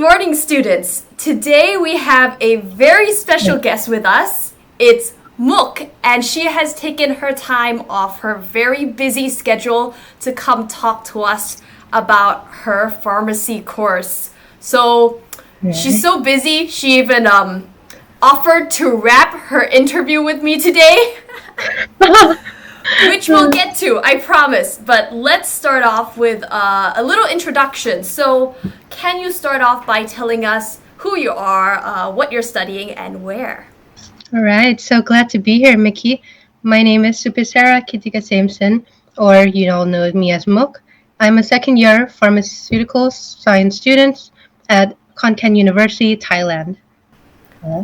morning, students. Today we have a very special guest with us. It's Mook, and she has taken her time off her very busy schedule to come talk to us about her pharmacy course. So she's so busy, she even offered to wrap her interview with me today. Which we'll get to, I promise. But let's start off with a little introduction. So, can you start off by telling us who you are, what you're studying, and where? All right, so glad to be here, Mickey. My name is Supisara Kitika Sameson, or you all know me as Mook. I'm a second year pharmaceutical science student at Khon Kaen University, Thailand.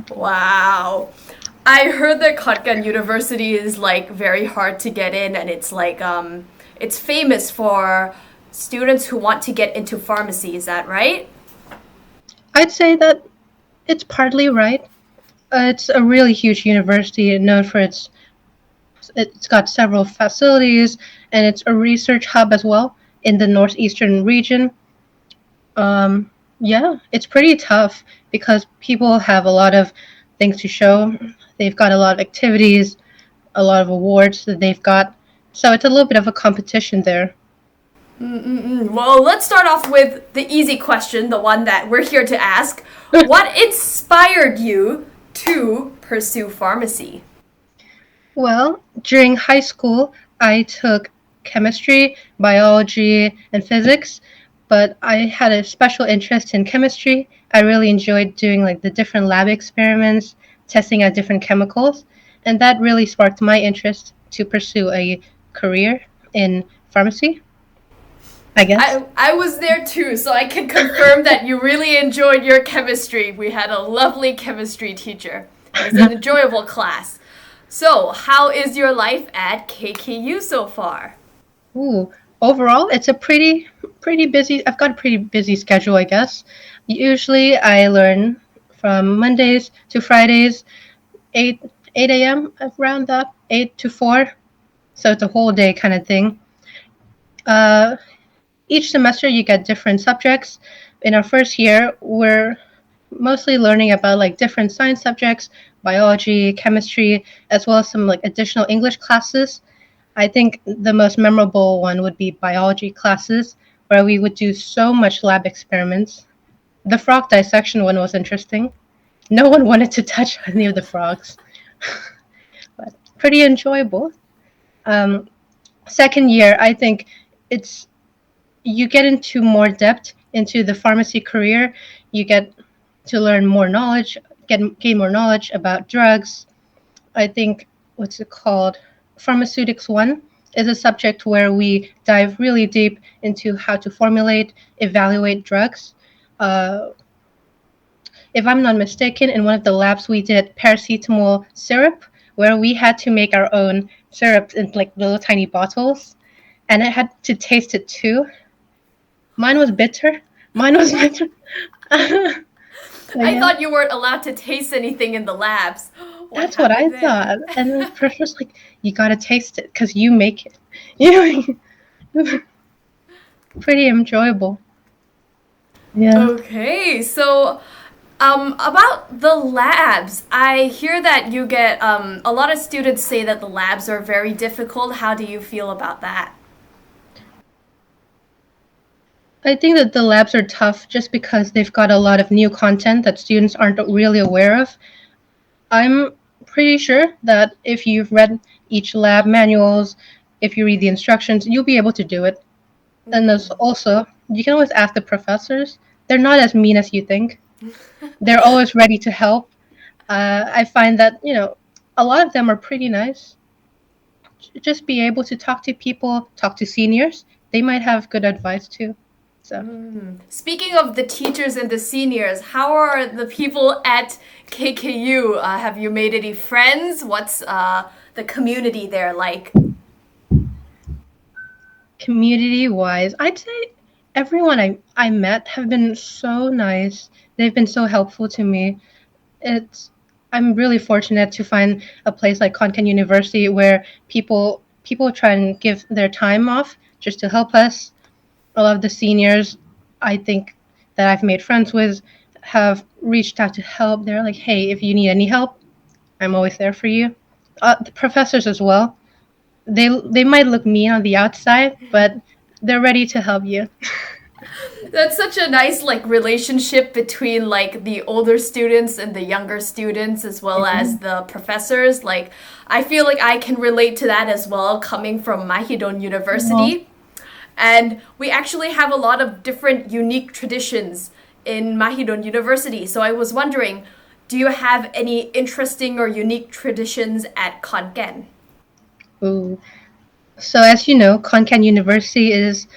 Wow. I heard that Khon Kaen University is like very hard to get in, and it's like it's famous for students who want to get into pharmacy. Is that right? I'd say that it's partly right. It's a really huge university, known for it's got several facilities, and it's a research hub as well in the northeastern region. Yeah, it's pretty tough because people have a lot of things to show. They've got a lot of activities, a lot of awards that they've got. So it's a little bit of a competition there. Well, let's start off with the easy question, the one that we're here to ask. What inspired you to pursue pharmacy? Well, during high school, I took chemistry, biology, and physics, but I had a special interest in chemistry. I really enjoyed doing like the different lab experiments, testing out different chemicals, and that really sparked my interest to pursue a career in pharmacy, I guess. I was there too, so I can confirm that you really enjoyed your chemistry. We had a lovely chemistry teacher. It was an enjoyable class. So, how is your life at KKU so far? Ooh, overall, it's a pretty busy. I've got a pretty busy schedule, I guess. Usually, I learn from Mondays to Fridays, 8 8 a.m. around that, 8 to 4. So it's a whole day kind of thing. Uh, each semester, you get different subjects. In our first year, we're mostly learning about like different science subjects, biology, chemistry, as well as some like additional English classes. I think the most memorable one would be biology classes, where we would do so much lab experiments. The frog dissection one was interesting. No one wanted to touch any of the frogs, but pretty enjoyable. Um, Second year, I think it's you get into more depth into the pharmacy career. You get to learn more knowledge, gain more knowledge about drugs. I think what's it called? Pharmaceutics 1 is a subject where we dive really deep into how to formulate, evaluate drugs. Uh, if I'm not mistaken, in one of the labs we did paracetamol syrup, where we had to make our own syrup in like little tiny bottles, and I had to taste it too. Mine was bitter. Mine was bitter. So I yeah, thought you weren't allowed to taste anything in the labs. What that's what I happened there? thought. And the professor's like, "You gotta taste it because you make it." You know, pretty enjoyable. Yeah. Okay, so about the labs, I hear that you get a lot of students say that the labs are very difficult. How do you feel about that? I think that the labs are tough just because they've got a lot of new content that students aren't really aware of. I'm pretty sure that if you've read each lab manuals, if you read the instructions, you'll be able to do it. And there's also, you can always ask the professors. They're not as mean as you think. They're always ready to help. I find that, a lot of them are pretty nice. Just be able to talk to people, talk to seniors. They might have good advice too. So. Speaking of the teachers and the seniors, how are the people at KKU? Have you made any friends? What's the community there like? Community wise, I'd say everyone I met have been so nice. They've been so helpful to me. It's I'm really fortunate to find a place like Khon Kaen University where people try and give their time off just to help us. A lot of the seniors, I think that I've made friends with have reached out to help. They're like, hey, if you need any help, I'm always there for you. The professors as well. They might look mean on the outside, but they're ready to help you. That's such a nice like relationship between like the older students and the younger students as well as the professors. Like I feel like I can relate to that as well coming from Mahidol Well, University. And we actually have a lot of different unique traditions in Mahidol University. So I was wondering, do you have any interesting or unique traditions at Khon Kaen? ooh. So as you know, Khon Kaen University is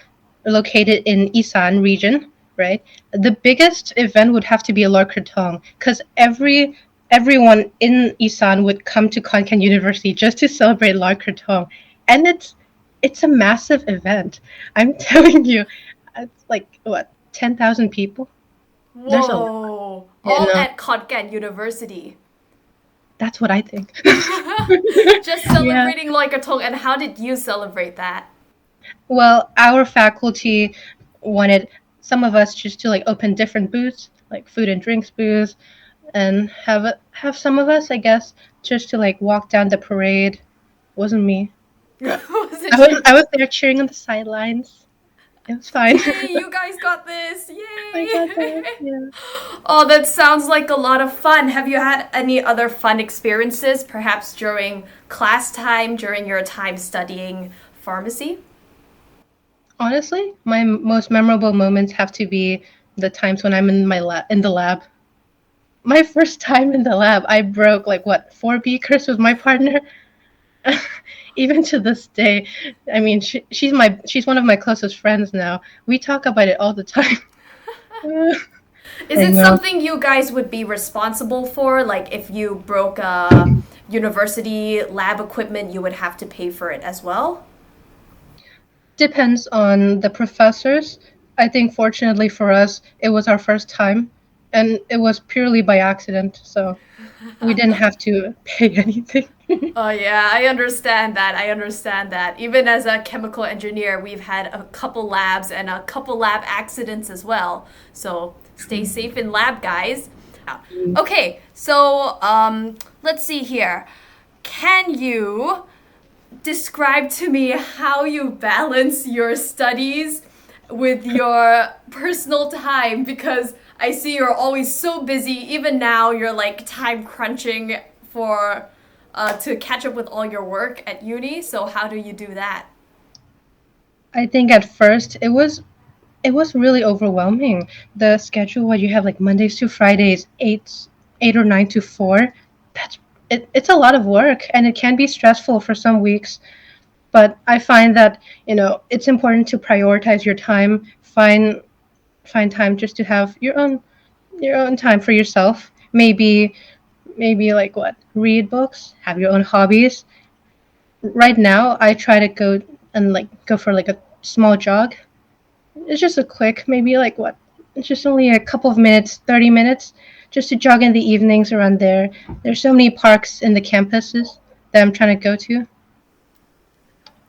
located in Isan region, right? The biggest event would have to be a Loy Krathong, because everyone in Isan would come to Khon Kaen University just to celebrate Loy Krathong, and it's a massive event. I'm telling you, it's like what 10,000 people. There's a lot, Whoa! you All know. at Khon Kaen University. That's what I think. Just Yeah. celebrating Loy Krathong, and how did you celebrate that? Well, our faculty wanted some of us just to like open different booths, like food and drinks booths, and have some of us, I guess, just to like walk down the parade. Wasn't me. Was I it was you? I was there cheering on the sidelines. It was fine. Yay, you guys got this! I got Yay! that. Yeah. Oh, that sounds like a lot of fun. Have you had any other fun experiences, perhaps during class time, during your time studying pharmacy? Honestly, my most memorable moments have to be the times when I'm in my in the lab. My first time in the lab, I broke like what 4 beakers with my partner. Even to this day, I mean, she's one of my closest friends now. We talk about it all the time. Is I it know. something you guys would be responsible for? Like, if you broke a university lab equipment, you would have to pay for it as well? Depends on the professors. I think fortunately for us, it was our first time, and it was purely by accident, so we didn't have to pay anything. Oh, yeah, I understand that. I understand that. Even as a chemical engineer, we've had a couple labs and a couple lab accidents as well. So stay safe in lab, guys. Okay, so let's see here. Can you describe to me how you balance your studies with your personal time? Because I see you're always so busy. Even now, you're like time crunching for to catch up with all your work at uni. So how do you do that? I think at first it was really overwhelming. The schedule where you have like Mondays to Fridays, 8 or 9 to 4. It's a lot of work, and it can be stressful for some weeks. But I find that it's important to prioritize your time. Find time just to have your own time for yourself. Maybe like what, read books, have your own hobbies. Right now, I try to go for like a small jog. It's just a quick, maybe like what? It's just only a couple of minutes, 30 minutes, just to jog in the evenings around there. There's so many parks in the campuses that I'm trying to go to.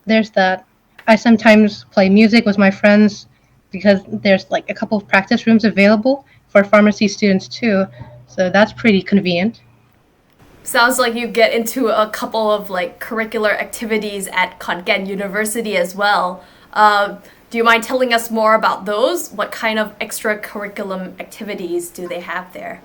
There's that. I sometimes play music with my friends because there's like a couple of practice rooms available for pharmacy students too. So that's pretty convenient. Sounds like you get into a couple of like curricular activities at Khon Kaen University as well. Do you mind telling us more about those? What kind of extracurriculum activities do they have there?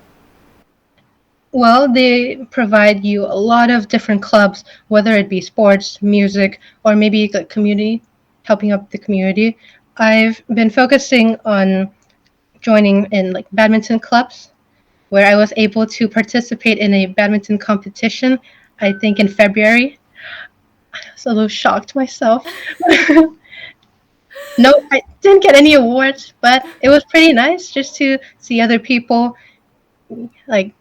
Well, they provide you a lot of different clubs, whether it be sports, music, or maybe like community, helping up the community. I've been focusing on joining in like badminton clubs, where I was able to participate in a badminton competition, I think in February. I was a little shocked myself. No, I didn't get any awards, but it was pretty nice just to see other people like,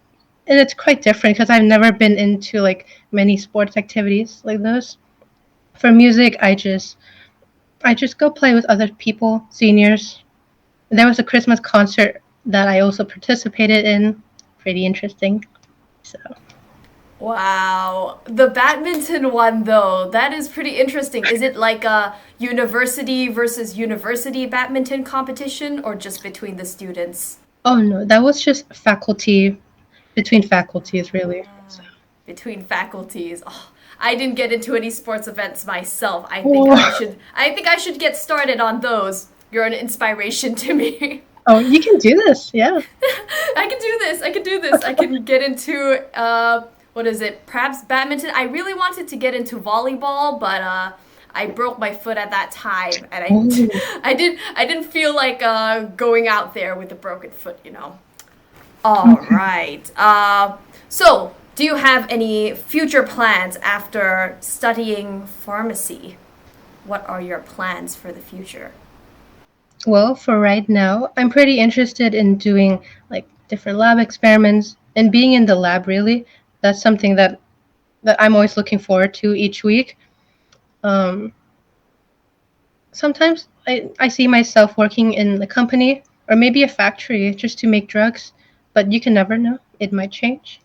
and it's quite different because I've never been into like many sports activities like those. For music, I just go play with other people, seniors. There was a Christmas concert that I also participated in. Pretty interesting. So Wow. The badminton one, though, that is pretty interesting. Is it like a university versus university badminton competition or just between the students? Oh no, that was just faculty between faculties, really. So. Between faculties. Oh, I didn't get into any sports events myself. Oh, I think I should get started on those. You're an inspiration to me. oh, you can do this. Yeah. I can do this. I can do this. I can get into what is it? Perhaps badminton. I really wanted to get into volleyball, but I broke my foot at that time, and Oh. I didn't feel like going out there with a broken foot. You know. All right. So, do you have any future plans after studying pharmacy? What are your plans for the future? Well, for right now, I'm pretty interested in doing like different lab experiments and being in the lab. Really, that's something that I'm always looking forward to each week. Um, Sometimes I see myself working in a company or maybe a factory just to make drugs, but you can never know. It might change.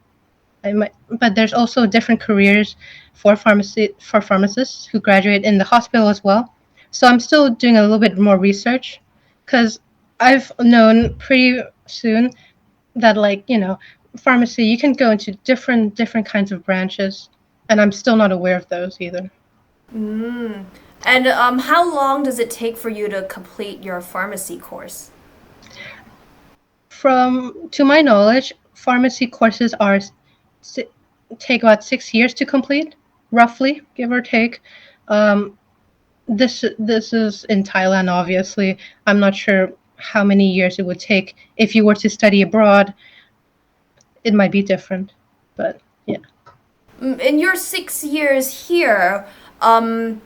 I might, but there's also different careers for pharmacists who graduate in the hospital as well. So I'm still doing a little bit more research because I've known pretty soon that pharmacy you can go into different kinds of branches, and I'm still not aware of those either. Mm. And how long does it take for you to complete your pharmacy course? From to my knowledge, pharmacy courses si- take about 6 years to complete, roughly, give or take. Um, this is in Thailand, obviously. I'm not sure how many years it would take. If you were to study abroad, it might be different. But yeah. In your 6 years here, um,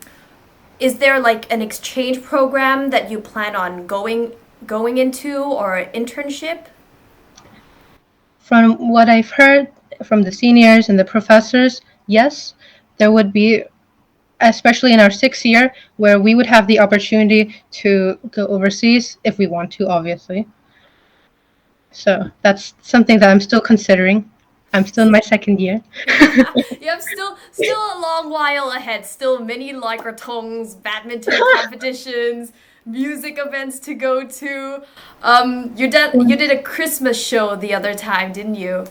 is there like an exchange program that you plan on going into or an internship? From what I've heard from the seniors and the professors, yes, there would be, especially in our 6th year, where we would have the opportunity to go overseas if we want to, obviously. So that's something that I'm still considering. I'm still in my 2nd year. You have still a long while ahead. Still many Loy Krathongs, badminton competitions, music events to go to. You did a Christmas show the other time, didn't you?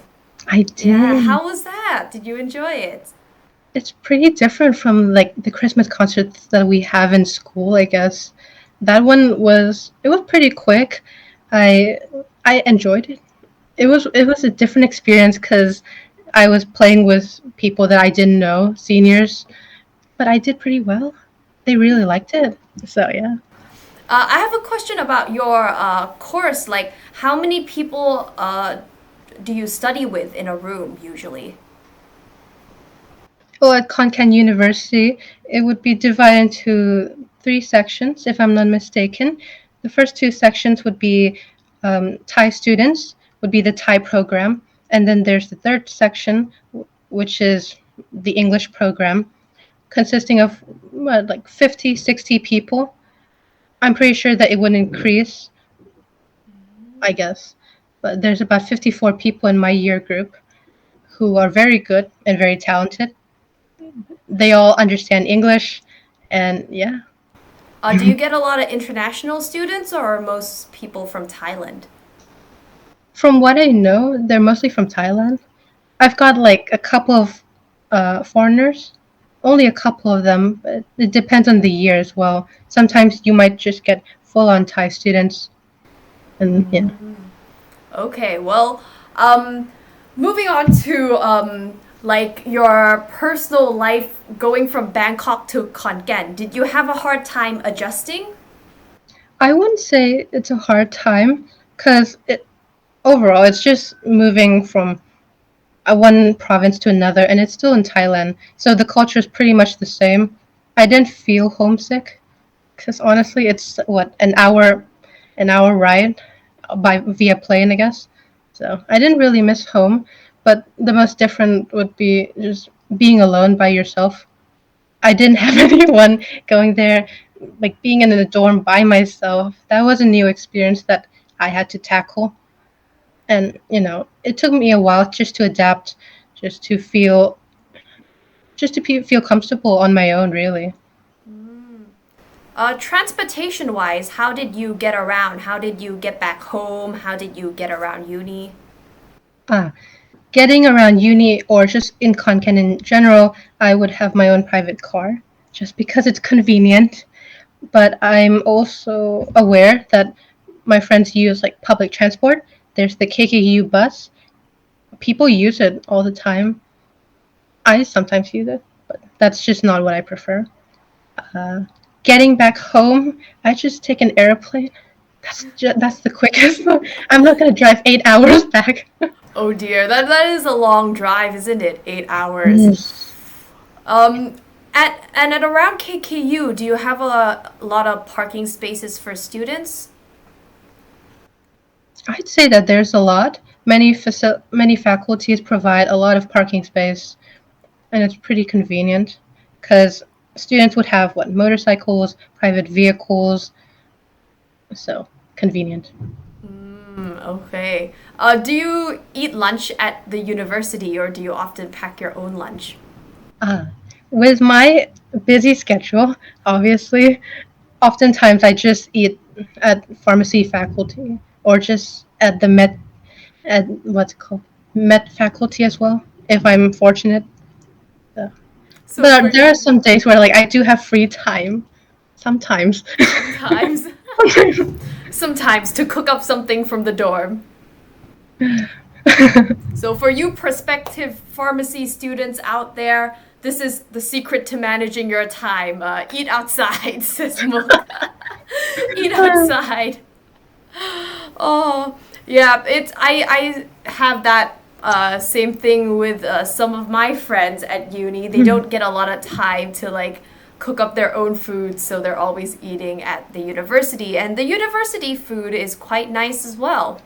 I Yeah, did. how was that? Did you enjoy it? It's pretty different from like the Christmas concerts that we have in school, I guess. That one was it was pretty quick. I I enjoyed it. It was a different experience because I was playing with people that I didn't know, seniors, but I did pretty well. They really liked it. So yeah. I have a question about your course. Like, how many people do you study with in a room usually? Well, at Khon Kaen University, it would be divided into 3 sections, if I'm not mistaken. The first 2 sections would be Thai students, would be the Thai program, and then there's the third section, which is the English program, consisting of what, like 50, 60 people. I'm pretty sure that it would increase, I guess, but there's about 54 people in my year group who are very good and very talented. They all understand English, and yeah. Do you get a lot of international students or are most people from Thailand? From what I know, they're mostly from Thailand. I've got like a couple of foreigners, only a couple of them, but it depends on the year as well. Sometimes you might just get full on Thai students, and yeah. Okay, well, um, moving on to like your personal life going from Bangkok to Khon Kaen. Did you have a hard time adjusting? I wouldn't say it's a hard time because overall it's just moving from one province to another, and it's still in Thailand, so the culture is pretty much the same. I didn't feel homesick because honestly, it's what an hour ride by via plane, I guess. So I didn't really miss home, but the most different would be just being alone by yourself. I didn't have anyone going there, like being in a dorm by myself. That was a new experience that I had to tackle, and it took me a while just to adapt, just to feel feel comfortable on my own, really. Transportation wise, how did you get around? How did you get back home? How did you get around uni? Ah, getting around uni or just in Khon Kaen in general, I would have my own private car just because it's convenient. But I'm also aware that my friends use like public transport. There's the KKU bus. People use it all the time. I sometimes use it, but that's just not what I prefer. Uh, Getting back home, I just take an airplane. That's the quickest. I'm not gonna drive 8 hours back. Oh dear, that is a long drive, isn't it? 8 hours. Yes. Um, at around KKU, do you have a lot of parking spaces for students? I'd say that there's a lot. Many faculties provide a lot of parking space, and it's pretty convenient because students would have what motorcycles, private vehicles, so convenient. Okay. Do you eat lunch at the university or do you often pack your own lunch? Ah, with my busy schedule, obviously, oftentimes I just eat at pharmacy faculty or just at the med at what's it called med faculty as well if I'm fortunate. So. So for But there are some days where like I do have free time sometimes. sometimes, sometimes to cook up something from the dorm. So for you prospective pharmacy students out there, this is the secret to managing your time. Eat outside, says Mook. Eat outside. Oh, yeah. It's I have that same thing with some of my friends at uni. They don't get a lot of time to like cook up their own food, so they're always eating at the university, and the university food is quite nice as well.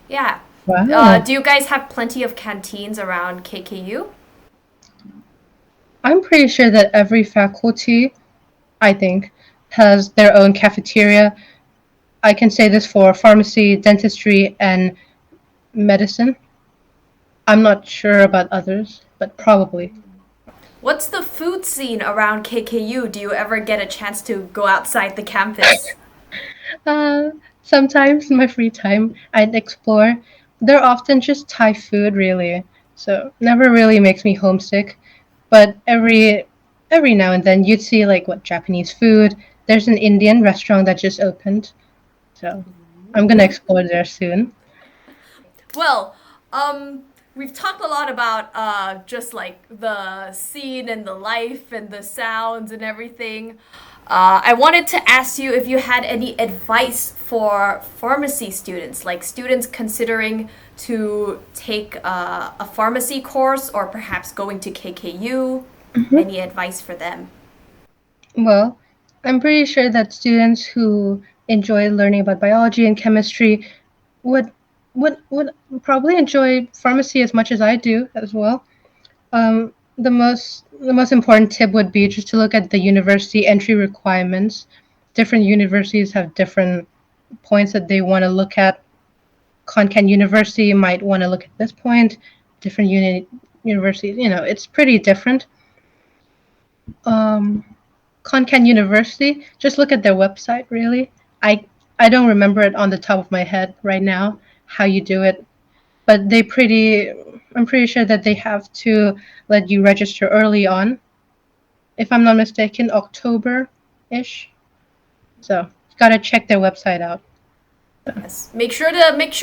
Yeah. Wow. Do you guys have plenty of canteens around KKU? I'm pretty sure that every faculty, I think, has their own cafeteria. I can say this for pharmacy, dentistry, and medicine. I'm not sure about others, but probably. What's the food scene around KKU? Do you ever get a chance to go outside the campus? Uh, Sometimes in my free time, I'd explore. They're often just Thai food, really, so never really makes me homesick. But every now and then, you'd see like what Japanese food. There's an Indian restaurant that just opened, so I'm gonna explore there soon. Well, we've talked a lot about just like the scene and the life and the sounds and everything. I wanted to ask you if you had any advice for pharmacy students, like students considering to take a pharmacy course or perhaps going to KKU. Any advice for them? Well, I'm pretty sure that students who enjoy learning about biology and chemistry would would probably enjoy pharmacy as much as I do as well. The most important tip would be just to look at the university entry requirements. Different universities have different points that they want to look at. Khon Kaen University might want to look at this point. Different universities, it's pretty different. Um, Khon Kaen University, just look at their website. Really, I don't remember it on the top of my head right now how you do it, but I'm pretty sure that they have to let you register early on, if I'm not mistaken, October ish. So you gotta check their website out. Yes. Make sure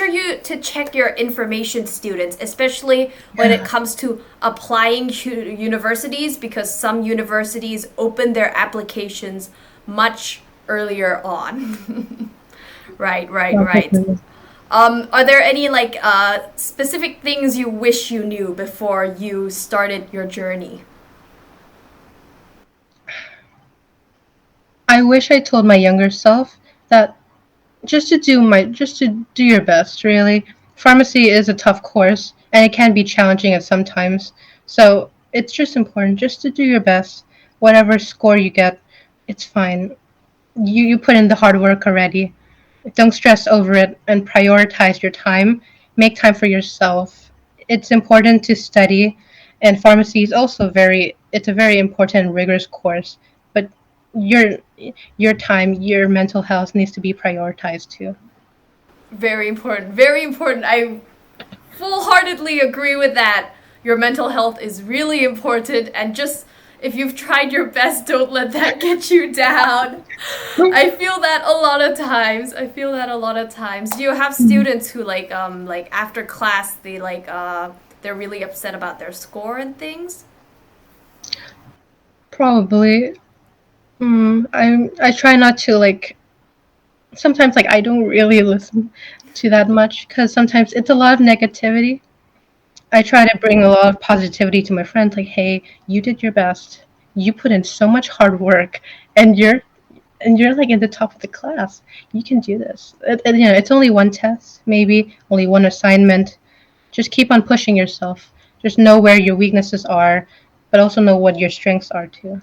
you to check your information, students, especially when it comes to applying to universities, because some universities open their applications much earlier on. Right, right, right. Definitely. Are there any like specific things you wish you knew before you started your journey? I wish I told my younger self that just to do your best, really. Pharmacy is a tough course and it can be challenging at some times. So it's just important just to do your best. Whatever score you get, it's fine. You put in the hard work already. Don't stress over it and prioritize your time. Make time for yourself. It's important to study And pharmacy is also it's a very important and rigorous course, but your your time, your mental health needs to be prioritized too. Very important. Very important. I full-heartedly agree with that. Your mental health is really important, and just if you've tried your best, don't let that get you down. I feel that a lot of times. I feel that a lot of times. Do you have students who like after class they're really upset about their score and things? Probably. I try not to like. Sometimes like I don't really listen to that much because sometimes it's a lot of negativity. I try to bring a lot of positivity to my friends. Like, hey, you did your best. You put in so much hard work, and you're like in the top of the class. You can do this. It's only one test, maybe only one assignment. Just keep on pushing yourself. Just know where your weaknesses are, but also know what your strengths are too.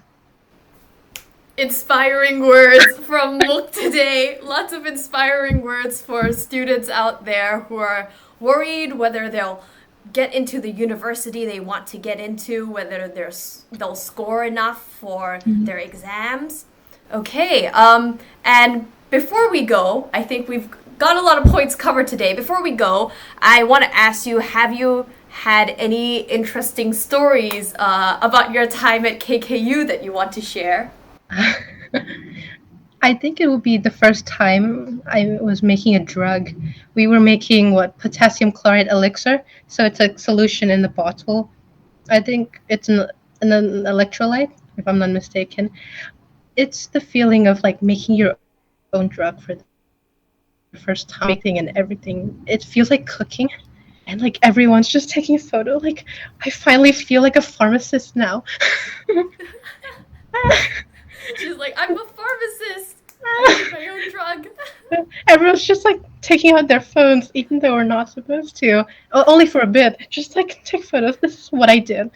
Inspiring words from Mook today. Lots of inspiring words for students out there who are worried whether they'll get into the university they want to get into, whether they'll score enough for their exams. Okay, and before we go, I think we've got a lot of points covered today. Before we go, I want to ask you, have you had any interesting stories about your time at KKU that you want to share? I think it would be the first time I was making a drug. We were making what potassium chloride elixir, so it's a solution in the bottle. I think it's an electrolyte, if I'm not mistaken. It's the feeling of like making your own drug for the first time, mixing and everything. It feels like cooking, and like everyone's just taking a photo. Like I finally feel like a pharmacist now. She's like, I'm a pharmacist. I made my own drug. Everyone's just like taking out their phones, even though we're not supposed to. Only for a bit. Just like take photos. This is what I did.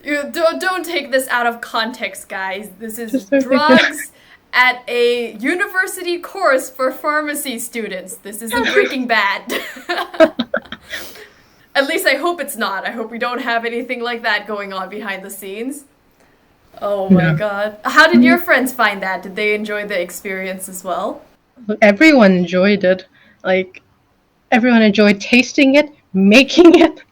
You don't take this out of context, guys. This is Just so ridiculous. drugs at a university course for pharmacy students. This isn't Breaking Bad. At least I hope it's not. I hope we don't have anything like that going on behind the scenes. Oh my Yeah. god. How did your friends find that? Did they enjoy the experience as well? Everyone enjoyed it. Like everyone enjoyed tasting it, making it.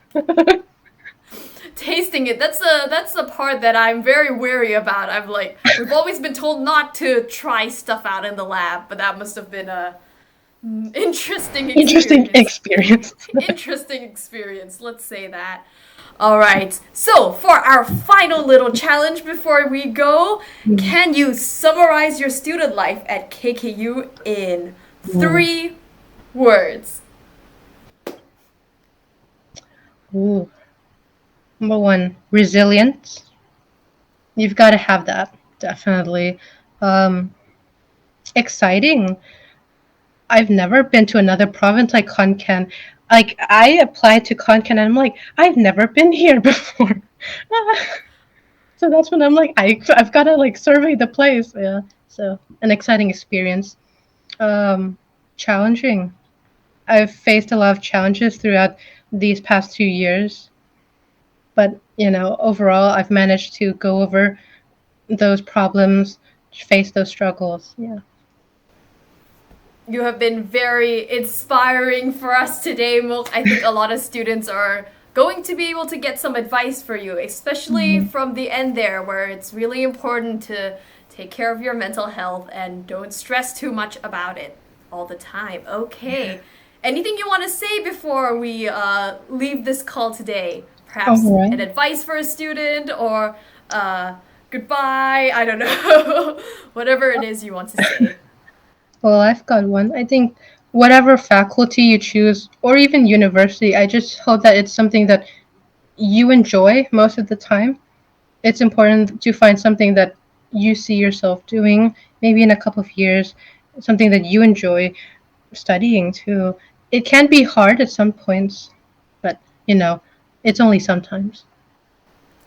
Tasting it, that's the part that I'm very wary about. I'm like, we've always been told not to try stuff out in the lab, but that must have been a interesting Interesting experience. experience. Interesting experience, let's say that. All right. So, for our final little challenge before we go, can you summarize your student life at KKU in 3 words? Ooh. Number one, resilience. You've got to have that, definitely. Um, exciting. I've never been to another province like Khon Kaen. Like I applied to Khon Kaen and I'm like, I've never been here before. So that's when I'm like, I've got to like survey the place. Yeah. So an exciting experience. Um, challenging. I've faced a lot of challenges throughout these past 2 years, but overall, I've managed to go over those problems, face those struggles. Yeah. You have been very inspiring for us today, Mook. I think a lot of students are going to be able to get some advice for you, especially from the end there, where it's really important to take care of your mental health and don't stress too much about it all the time. Okay. Anything you want to say before we leave this call today? Perhaps All right. an advice for a student or goodbye. I don't know. Whatever it is you want to say. Well, I've got one. I think whatever faculty you choose, or even university, I just hope that it's something that you enjoy most of the time. It's important to find something that you see yourself doing, maybe in a couple of years, something that you enjoy studying too. It can be hard at some points, but it's only sometimes.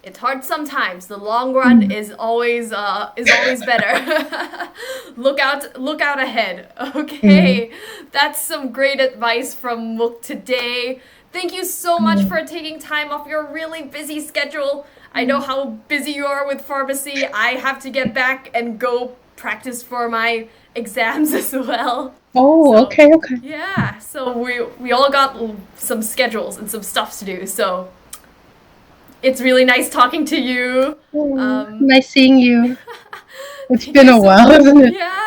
It's hard sometimes. The long run is always better. Look out ahead. Okay. That's some great advice from Mook today. Thank you so much for taking time off your really busy schedule. I know how busy you are with pharmacy. I have to get back and go practice for my exams as well. Oh, So, okay, okay. yeah, so we all got some schedules and some stuff to do. So, it's really nice talking to you. Oh, Um, nice seeing you. It's Thank been you a so while, hasn't it? Yeah,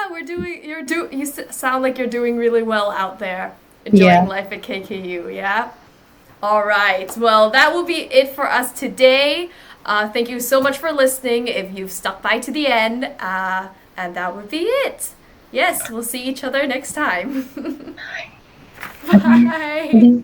sound like you're doing really well out there, enjoying Yeah. life at KKU, yeah? All right. Well, that will be it for us today. Thank you so much for listening if you've stuck by to the end. And that would be it. Yes, we'll see each other next time. Have you Bye.